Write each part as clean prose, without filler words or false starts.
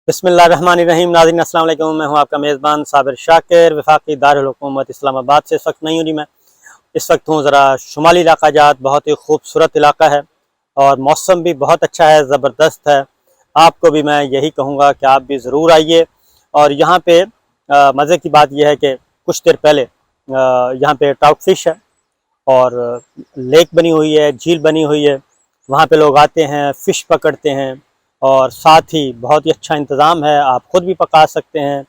बिस्मिल्लाहिर्रहमानिर्रहीम। नाज़रीन अस्सलाम वालेकुम। मैं हूं आपका मेज़बान साबिर शाकिर। वफाकी दारुल हुकूमत इस्लामाबाद से इस वक्त नहीं हूं जी। मैं इस वक्त हूं ज़रा शुमाली इलाका जात, बहुत ही खूबसूरत इलाका है और मौसम भी बहुत अच्छा है, ज़बरदस्त है। आपको भी मैं यही कहूँगा कि आप भी ज़रूर आइए। और यहाँ पे मज़े की बात यह है कि कुछ देर पहले यहाँ पे ट्राउट फिश है और लेक बनी हुई है, झील बनी हुई है। वहाँ पे लोग आते हैं, फ़िश पकड़ते हैं और साथ ही बहुत ही अच्छा इंतज़ाम है। आप ख़ुद भी पका सकते हैं,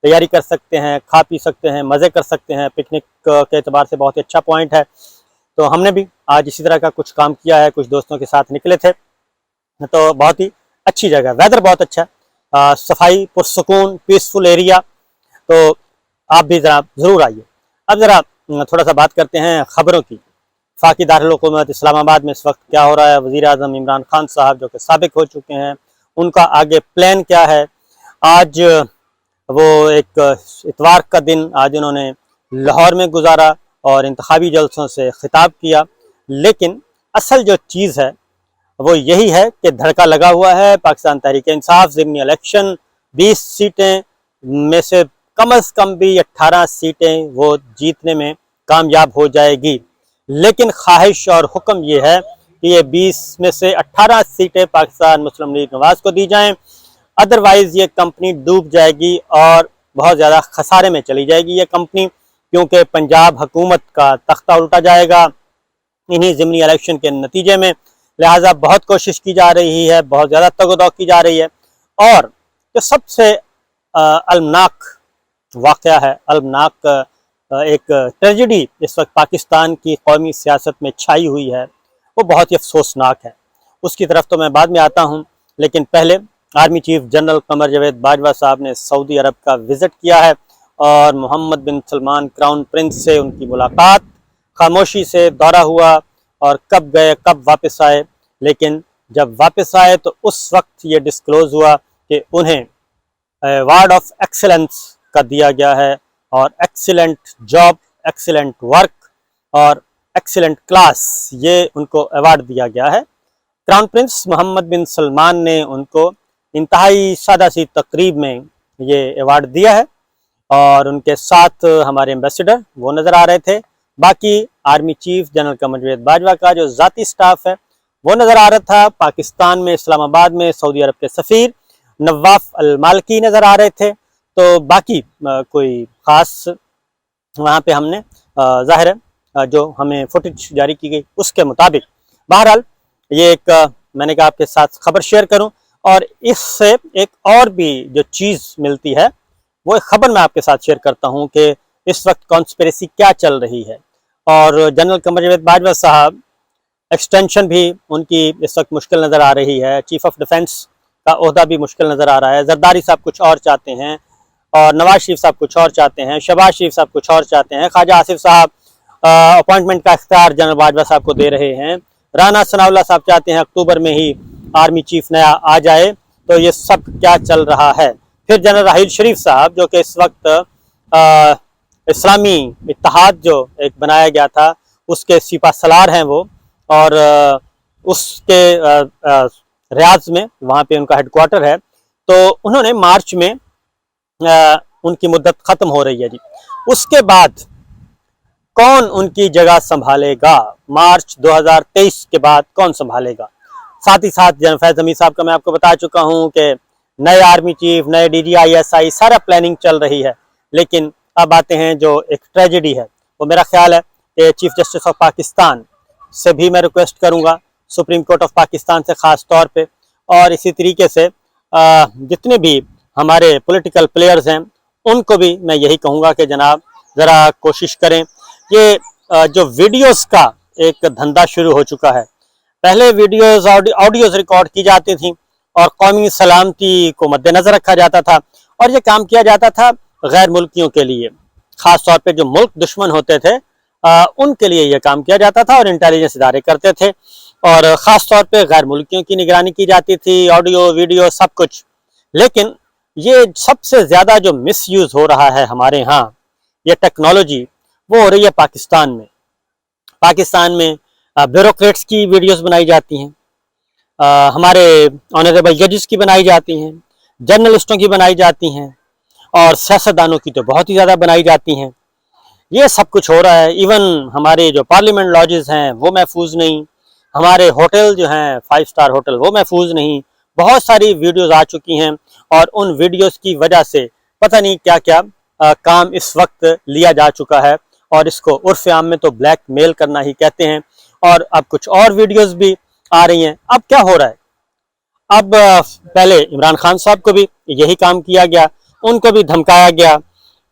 तैयारी कर सकते हैं, खा पी सकते हैं, मज़े कर सकते हैं। पिकनिक के एतबार से बहुत ही अच्छा पॉइंट है। तो हमने भी आज इसी तरह का कुछ काम किया है, कुछ दोस्तों के साथ निकले थे। तो बहुत ही अच्छी जगह, वेदर बहुत अच्छा है, सफाई, पुरसुकून, पीसफुल एरिया। तो आप भी ज़रूर आइए। अब ज़रा थोड़ा सा बात करते हैं ख़बरों की। वफाकी दारुल हुकूमत इस्लामाबाद में इस वक्त क्या हो रहा है। वज़ीर आज़म इमरान खान साहब जो कि साबिक हो चुके हैं, उनका आगे प्लान क्या है। आज वो एक इतवार का दिन आज उन्होंने लाहौर में गुजारा और इंतखाबी जलसों से खिताब किया। लेकिन असल जो चीज़ है वो यही है कि धड़का लगा हुआ है। पाकिस्तान तहरीक इंसाफ ज़िमनी इलेक्शन 20 सीटें में से कम अज़ कम भी 18 सीटें वो जीतने में कामयाब हो जाएगी। लेकिन ख्वाहिश और हुक्म ये है कि ये 20 में से 18 सीटें पाकिस्तान मुस्लिम लीग नवाज को दी जाएं, अदरवाइज़ ये कंपनी डूब जाएगी और बहुत ज़्यादा खसारे में चली जाएगी ये कंपनी, क्योंकि पंजाब हुकूमत का तख्ता उल्टा जाएगा इन्हीं ज़िमनी इलेक्शन के नतीजे में। लिहाजा बहुत कोशिश की जा रही है, बहुत ज़्यादा तगदौ की जा रही है। और जो सबसे अलमनाक वाक़या है, अलमनाक एक ट्रेजिडी इस वक्त पाकिस्तान की कौमी सियासत में छाई हुई है, वो बहुत ही अफसोसनाक है। उसकी तरफ तो मैं बाद में आता हूँ, लेकिन पहले army chief general Qamar Javed Bajwa साहब ने सऊदी अरब का विज़िट किया है और मोहम्मद बिन सलमान क्राउन प्रिंस से उनकी मुलाकात, खामोशी से दौरा हुआ और कब गए कब वापस आए। लेकिन जब वापस आए तो उस वक्त ये डिस्क्लोज़ हुआ कि उन्हें अवार्ड ऑफ एक्सीलेंस का दिया गया है और एक्सीलेंट जॉब, एक्सीलेंट वर्क और एक्सीलेंट क्लास, ये उनको अवार्ड दिया गया है। क्राउन प्रिंस मोहम्मद बिन सलमान ने उनको इंतहाई सादा सी तकरीब में ये अवार्ड दिया है और उनके साथ हमारे एम्बेसडर वो नज़र आ रहे थे। बाकी army chief general Qamar Javed Bajwa का जो ज़ाती स्टाफ है वो नज़र आ रहा था। पाकिस्तान में इस्लामाबाद में सऊदी अरब के सफ़ीर नवाफ अल मालकी नज़र आ रहे थे। तो बाकी कोई ख़ास वहाँ पे हमने ज़ाहिर है जो हमें फुटेज जारी की गई उसके मुताबिक, बहरहाल ये एक मैंने कहा आपके साथ खबर शेयर करूं। और इससे एक और भी जो चीज़ मिलती है वो एक खबर मैं आपके साथ शेयर करता हूं कि इस वक्त कॉन्स्पिरेसी क्या चल रही है। और जनरल कमर जावेद बाजवा साहब एक्सटेंशन भी उनकी इस वक्त मुश्किल नज़र आ रही है। चीफ ऑफ डिफेंस का ओहदा भी मुश्किल नज़र आ रहा है। जरदारी साहब कुछ और चाहते हैं और नवाज शरीफ साहब कुछ और चाहते हैं, शहबाज शरीफ साहब कुछ और चाहते हैं, ख्वाजा आसिफ साहब अपॉइंटमेंट का इख्तियार जनरल बाजवा साहब को दे रहे हैं, राना सनाउल्लाह साहब चाहते हैं अक्टूबर में ही आर्मी चीफ नया आ जाए। तो ये सब क्या चल रहा है। फिर जनरल राहील शरीफ साहब जो कि इस वक्त इस्लामी इत्तेहाद जो एक बनाया गया था उसके सिपा सलार हैं वो, और उसके रियाज में वहाँ पे उनका हेडक्वार्टर है। तो उन्होंने मार्च में उनकी मुद्दत ख़त्म हो रही है जी। उसके बाद कौन उनकी जगह संभालेगा? मार्च 2023 के बाद कौन संभालेगा? साथ ही साथ जनरल फैज़ हमीद साहब का मैं आपको बता चुका हूँ कि नए आर्मी चीफ, नए DGI सारा प्लानिंग चल रही है। लेकिन अब आते हैं जो एक ट्रेजिडी है, वो मेरा ख्याल है कि चीफ जस्टिस ऑफ पाकिस्तान से भी मैं रिक्वेस्ट करूँगा, सुप्रीम कोर्ट ऑफ पाकिस्तान से ख़ास तौर पे, और इसी तरीके से जितने भी हमारे पॉलिटिकल प्लेयर्स हैं उनको भी मैं यही कहूँगा कि जनाब ज़रा कोशिश करें। ये जो वीडियोस का एक धंधा शुरू हो चुका है। पहले वीडियोस ऑडियोज रिकॉर्ड की जाती थी और कौमी सलामती को मद्देनज़र रखा जाता था और ये काम किया जाता था गैर मुल्कियों के लिए, ख़ास तौर पे जो मुल्क दुश्मन होते थे उनके लिए ये काम किया जाता था और इंटेलिजेंस इदारे करते थे और ख़ास तौर पे गैर मुल्कियों की निगरानी की जाती थी, ऑडियो वीडियो सब कुछ। लेकिन ये सबसे ज़्यादा जो मिसयूज़ हो रहा है हमारे यहाँ, ये टेक्नोलॉजी वो हो रही है पाकिस्तान में। पाकिस्तान में ब्यूरोक्रेट्स की वीडियोस बनाई जाती हैं, हमारे ऑनरेबल जजेस की बनाई जाती हैं, जर्नलिस्टों की बनाई जाती हैं और सियासतदानों की तो बहुत ही ज़्यादा बनाई जाती हैं। ये सब कुछ हो रहा है। इवन हमारे जो पार्लियामेंट लॉजेस हैं वो महफूज नहीं, हमारे होटल जो हैं 5 स्टार होटल वो महफूज नहीं। बहुत सारी वीडियोस आ चुकी हैं और उन वीडियोस की वजह से पता नहीं क्या क्या काम इस वक्त लिया जा चुका है और इसको उर्फ आम में तो ब्लैक मेल करना ही कहते हैं। और अब कुछ और वीडियोस भी आ रही हैं। अब क्या हो रहा है, अब पहले इमरान खान साहब को भी यही काम किया गया, उनको भी धमकाया गया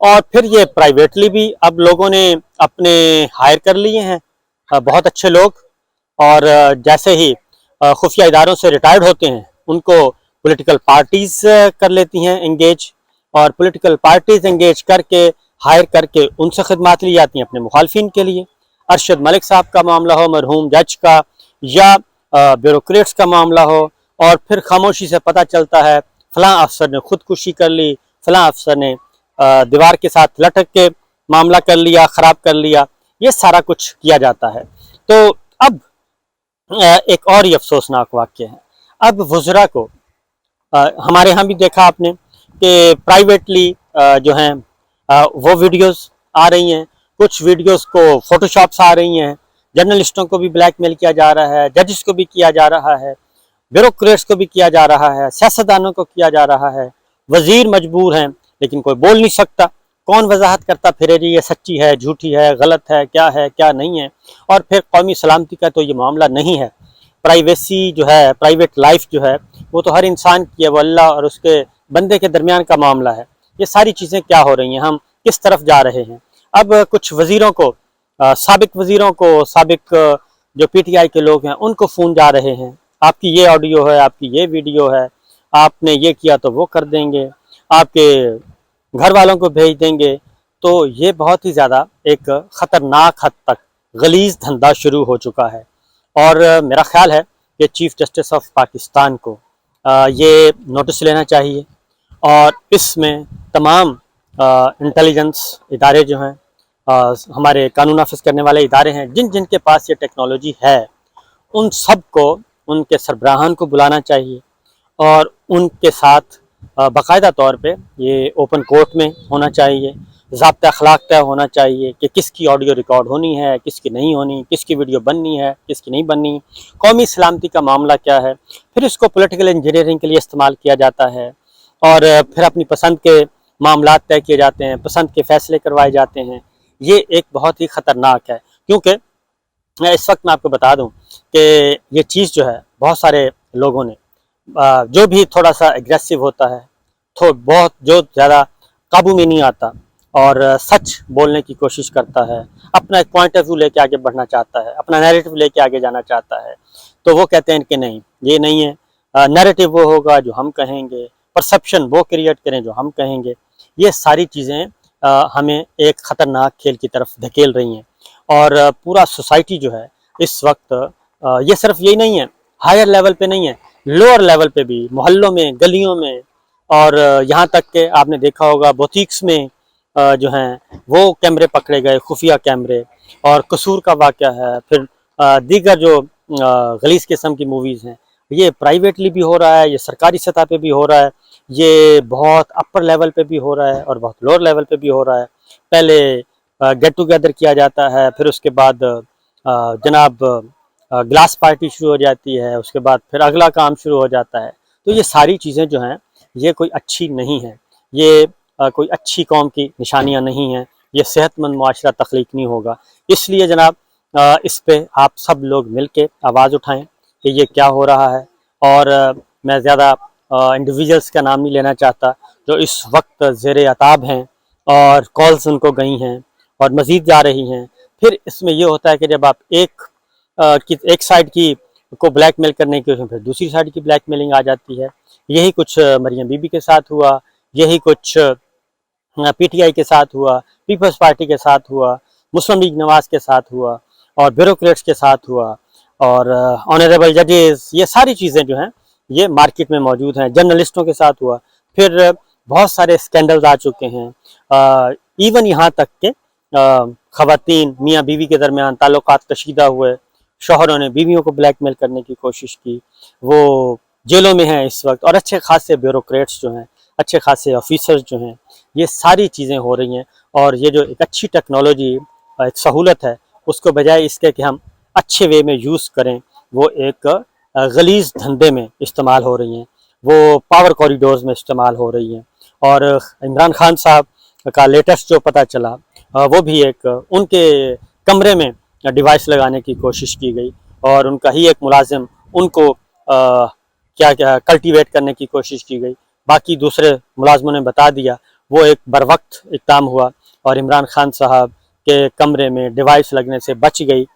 और फिर ये प्राइवेटली भी अब लोगों ने अपने हायर कर लिए हैं बहुत अच्छे लोग। और जैसे ही खुफिया इदारों से रिटायर्ड होते हैं उनको पॉलिटिकल पार्टीज कर लेती हैं एंगेज, और पॉलिटिकल पार्टीज एंगेज करके हायर करके उनसे खिदमात ली जाती हैं अपने मुखालफिन के लिए। अरशद मलिक साहब का मामला हो, मरहूम जज का, या ब्यूरोक्रेट्स का मामला हो, और फिर खामोशी से पता चलता है फलां अफसर ने खुदकुशी कर ली, फलां अफसर ने दीवार के साथ लटक के मामला कर लिया, ख़राब कर लिया। ये सारा कुछ किया जाता है। तो अब एक और ही अफसोसनाक वाक़या है। अब वज़रा को हमारे यहाँ भी देखा आपने कि प्राइवेटली जो हैं वो वीडियोस आ रही हैं, कुछ वीडियोस को फोटोशॉप्स आ रही हैं, जर्नलिस्टों को भी ब्लैकमेल किया जा रहा है, जजेस को भी किया जा रहा है, ब्यूरोक्रेट्स को भी किया जा रहा है, सियासतदानों को किया जा रहा है। वजीर मजबूर हैं लेकिन कोई बोल नहीं सकता, कौन वजाहत करता फिरे जी ये सच्ची है, झूठी है, गलत है, क्या नहीं है। और फिर कौमी सलामती का तो ये मामला नहीं है, प्राइवेसी जो है, प्राइवेट लाइफ जो है वो तो हर इंसान की है, वो अल्लाह और उसके बंदे के दरमियान का मामला है। ये सारी चीज़ें क्या हो रही हैं, हम किस तरफ जा रहे हैं। अब कुछ वज़ीरों को, साबिक वज़ीरों को, साबिक जो PTI के लोग हैं उनको फ़ोन जा रहे हैं, आपकी ये ऑडियो है, आपकी ये वीडियो है, आपने ये किया तो वो कर देंगे, आपके घर वालों को भेज देंगे। तो ये बहुत ही ज़्यादा एक ख़तरनाक हद तक गलीज़ धंधा शुरू हो चुका है। और मेरा ख्याल है कि चीफ़ जस्टिस ऑफ पाकिस्तान को ये नोटिस लेना चाहिए और इसमें तमाम इंटेलिजेंस इदारे जो हैं, हमारे कानून नाफिज करने वाले इदारे हैं, जिन जिन के पास ये टेक्नोलॉजी है, उन सब को, उनके सरबराहान को बुलाना चाहिए और उनके साथ बाकायदा तौर पे ये ओपन कोर्ट में होना चाहिए, ज़ाब्ता अखलाक तय होना चाहिए कि किसकी ऑडियो रिकॉर्ड होनी है, किसकी नहीं होनी, किसकी वीडियो बननी है, किसकी नहीं बननी, कौमी सलामती का मामला क्या है। फिर इसको पॉलिटिकल इंजीनियरिंग के लिए इस्तेमाल किया जाता है और फिर अपनी पसंद के मामला तय किए जाते हैं, पसंद के फैसले करवाए जाते हैं। ये एक बहुत ही ख़तरनाक है, क्योंकि इस वक्त मैं आपको बता दूं कि ये चीज़ जो है बहुत सारे लोगों ने, जो भी थोड़ा सा एग्रेसिव होता है, तो बहुत जो ज़्यादा काबू में नहीं आता और सच बोलने की कोशिश करता है, अपना एक पॉइंट ऑफ व्यू लेके आगे बढ़ना चाहता है, अपना नैरेटिव लेके आगे जाना चाहता है, तो वो कहते हैं कि नहीं, ये नहीं है, नैरेटिव वो होगा जो हम कहेंगे, परसेप्शन वो क्रिएट करें जो हम कहेंगे। ये सारी चीज़ें हमें एक ख़तरनाक खेल की तरफ धकेल रही हैं। और पूरा सोसाइटी जो है इस वक्त, ये सिर्फ यही नहीं है, हायर लेवल पे नहीं है, लोअर लेवल पे भी, मोहल्लों में, गलियों में, और यहाँ तक के आपने देखा होगा बुटीक्स में जो हैं वो कैमरे पकड़े गए, खुफिया कैमरे। और कसूर का वाक़या है, फिर दीगर जो गलीज़ किस्म की मूवीज़ हैं, ये प्राइवेटली भी हो रहा है, ये सरकारी सतह पे भी हो रहा है, ये बहुत अपर लेवल पे भी हो रहा है और बहुत लोअर लेवल पे भी हो रहा है। पहले गेट टुगेदर किया जाता है, फिर उसके बाद जनाब ग्लास पार्टी शुरू हो जाती है, उसके बाद फिर अगला काम शुरू हो जाता है। तो ये सारी चीज़ें जो हैं ये कोई अच्छी नहीं है, ये कोई अच्छी कौम की निशानियां नहीं हैं, ये सेहतमंद मुआशरा तख्लीक नहीं होगा। इसलिए जनाब इस पे आप सब लोग मिल के आवाज़ उठाएं कि ये क्या हो रहा है। और मैं ज़्यादा इंडिविजुअल्स का नाम नहीं लेना चाहता जो इस वक्त ज़ेरे अताब हैं और कॉल्स उनको गई हैं और मज़ीद जा रही हैं। फिर इसमें ये होता है कि जब आप एक साइड की को ब्लैकमेल करने की, फिर दूसरी साइड की ब्लैकमेलिंग आ जाती है। यही कुछ मरियम बीबी के साथ हुआ, यही कुछ PTI के साथ हुआ, पीपल्स पार्टी के साथ हुआ, मुस्लिम लीग नवाज के साथ हुआ और ब्यूरोक्रेट्स के साथ हुआ और ऑनरेबल जजेस। ये सारी चीज़ें जो हैं ये मार्केट में मौजूद हैं। जर्नलिस्टों के साथ हुआ, फिर बहुत सारे स्कैंडल्स आ चुके हैं। इवन यहाँ तक के ख़वातीन मियाँ बीवी के दरमियान ताल्लुकात कशीदा हुए, शौहरों ने बीवियों को ब्लैकमेल करने की कोशिश की, वो जेलों में हैं इस वक्त, और अच्छे खासे ब्यूरोक्रेट्स जो हैं, अच्छे खासे ऑफिसर्स जो हैं, ये सारी चीज़ें हो रही हैं। और ये जो एक अच्छी टेक्नोलॉजी, एक सहूलत है, उसको बजाय इसके कि हम अच्छे वे में यूज़ करें, वो एक गलीज़ धंधे में इस्तेमाल हो रही हैं, वो पावर कॉरिडोर्स में इस्तेमाल हो रही हैं। और इमरान खान साहब का लेटेस्ट जो पता चला, वो भी एक उनके कमरे में डिवाइस लगाने की कोशिश की गई, और उनका ही एक मुलाजिम उनको क्या क्या कल्टीवेट करने की कोशिश की गई। बाकी दूसरे मुलाजमों ने बता दिया, वो एक बरवक्त इक़दाम हुआ और इमरान खान साहब के कमरे में डिवाइस लगने से बच गई।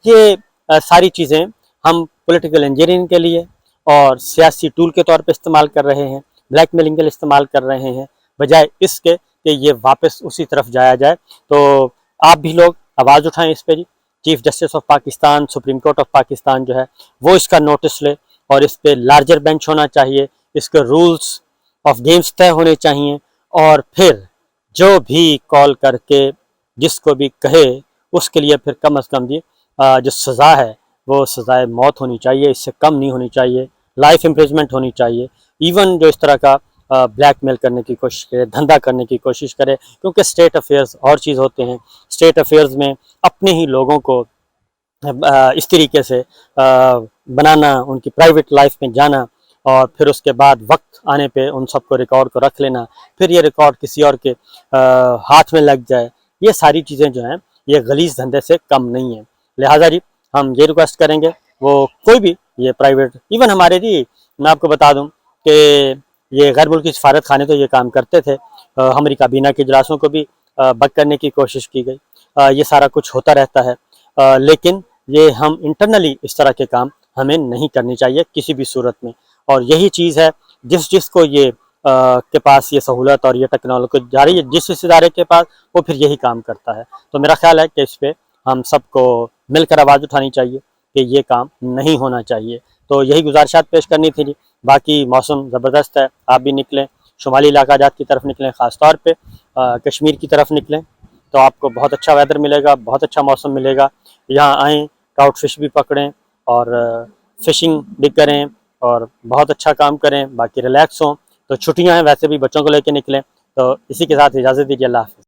ये सारी चीज़ें हम पॉलिटिकल इंजीनियरिंग के लिए और सियासी टूल के तौर पे इस्तेमाल कर रहे हैं, ब्लैकमेलिंग के लिए इस्तेमाल कर रहे हैं, बजाय इसके कि ये वापस उसी तरफ जाया जाए। तो आप भी लोग आवाज़ उठाएं इस पे जी। Chief justice of Pakistan, supreme court of Pakistan जो है, वो इसका नोटिस ले, और इस पे लार्जर बेंच होना चाहिए, इसके रूल्स ऑफ गेम्स तय होने चाहिए, और फिर जो भी कॉल करके जिसको भी कहे उसके लिए फिर कम अज़ कम जी जो सज़ा है वो सज़ाए मौत होनी चाहिए, इससे कम नहीं होनी चाहिए, लाइफ इम्प्रिजमेंट होनी चाहिए। इवन जो इस तरह का ब्लैकमेल करने की कोशिश करे, धंधा करने की कोशिश करे, क्योंकि स्टेट अफेयर्स और चीज़ होते हैं। स्टेट अफेयर्स में अपने ही लोगों को इस तरीके से बनाना, उनकी प्राइवेट लाइफ में जाना, और फिर उसके बाद वक्त आने पे उन सबको रिकॉर्ड को रख लेना, फिर ये रिकॉर्ड किसी और के हाथ में लग जाए, ये सारी चीज़ें जो हैं ये गलीज़ धंधे से कम नहीं है। लिहाजा जी हम ये रिक्वेस्ट करेंगे, वो कोई भी ये प्राइवेट, इवन हमारे जी मैं आपको बता दूं कि ये गैर मुल्की सफारत खाने तो ये काम करते थे, हमारी काबीना के इजलासों को भी बक करने की कोशिश की गई, ये सारा कुछ होता रहता है, लेकिन ये हम इंटरनली इस तरह के काम हमें नहीं करनी चाहिए किसी भी सूरत में। और यही चीज़ है जिसको ये के पास ये सहूलत और ये टेक्नोलॉजी जा रही है, जिस इदारे के पास, वो फिर यही काम करता है। तो मेरा ख्याल है कि इस पर हम सबको मिलकर आवाज़ उठानी चाहिए कि ये काम नहीं होना चाहिए। तो यही गुजारिशात पेश करनी थी जी। बाकी मौसम ज़बरदस्त है, आप भी निकलें, शुमाली इलाका जात की तरफ निकलें, ख़ास तौर पे कश्मीर की तरफ निकलें, तो आपको बहुत अच्छा वेदर मिलेगा, बहुत अच्छा मौसम मिलेगा। यहाँ आएँ, ट्राउट फिश भी पकड़ें और फिशिंग भी करें और बहुत अच्छा काम करें, बाकी रिलैक्स हों। तो छुट्टियाँ हैं, वैसे भी बच्चों को लेके निकलें। तो इसी के साथ इजाज़त दीजिए, अल्लाह हाफ़िज़।